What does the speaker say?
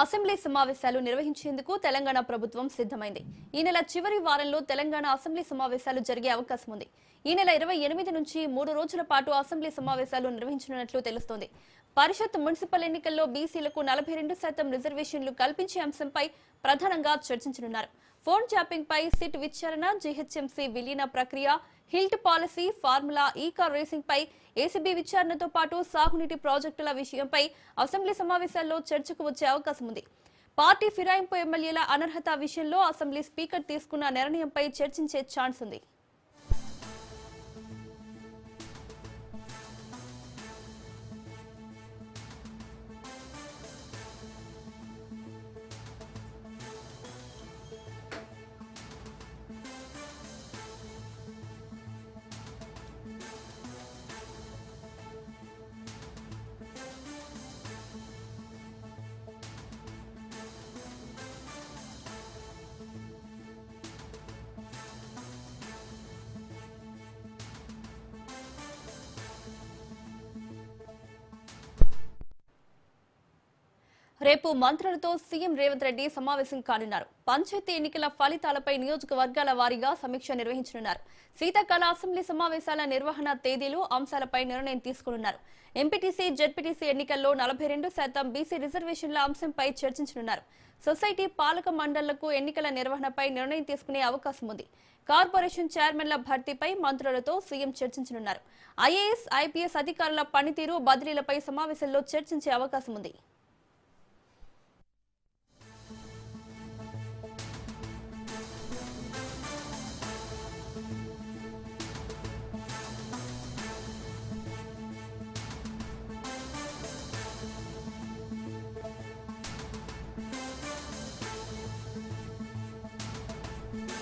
Assembly సమావేశాలు నిర్వహించేందుకు తెలంగాణ ప్రభుత్వం సిద్ధమైంది. ఈ నెల చివరి వారంలో తెలంగాణ అసెంబ్లీ సమావేశాలు జరిగే అవకాశం ఉంది. ఈ నెల 28 నుంచి 3 రోజుల పాటు అసెంబ్లీ సమావేశాలు నిర్వహించనున్నట్లు తెలుస్తోంది. పరిషత్ మున్సిపల్ ఎన్నికల్లో బీసీలకు 42% రిజర్వేషన్లు కల్పించే అంశంపై ప్రధానంగా చర్చించనున్నారు. ఫోన్ ట్యాపింగ్ పై సిట్ విచారణ, జీహెచ్ఎంసీ విలీన ప్రక్రియ, హిల్ట్ పాలసీ, ఫార్ములా ఈ కార్ రేసింగ్ పై ఏసీబీ విచారణతో పాటు సాగునీటి ప్రాజెక్టుల విషయంపై అసెంబ్లీ సమావేశాల్లో చర్చకు వచ్చే అవకాశం ఉంది. పార్టీ ఫిరాయింపు ఎమ్మెల్యేల అనర్హత విషయంలో అసెంబ్లీ స్పీకర్ తీసుకున్న నిర్ణయంపై చర్చించే ఛాన్స్ ఉంది. రేపు మంత్రులతో సీఎం రేవంత్ రెడ్డి సమావేశం కానున్నారు. పంచాయతీ ఎన్నికల ఫలితాలపై నియోజకవర్గాల వారీగా సమీక్ష నిర్వహించనున్నారు. శీతాకాల అసెంబ్లీ సమావేశాల నిర్వహణ తేదీలు, అంశాలపై నిర్ణయం తీసుకున్నారు. ఎంపీటీసీ, జెడ్పీటీసీ ఎన్నికల్లో 42% బీసీ రిజర్వేషన్ల అంశంపై చర్చించనున్నారు. సొసైటీ పాలక మండళ్లకు ఎన్నికల నిర్వహణపై నిర్ణయం తీసుకునే అవకాశం ఉంది. కార్పొరేషన్ చైర్మన్ల భర్తీపై మంత్రులతో సీఎం చర్చించనున్నారు. ఐఏఎస్, ఐపీఎస్ అధికారుల పనితీరు, బదిలీలపై సమావేశంలో చర్చించే అవకాశం ఉంది.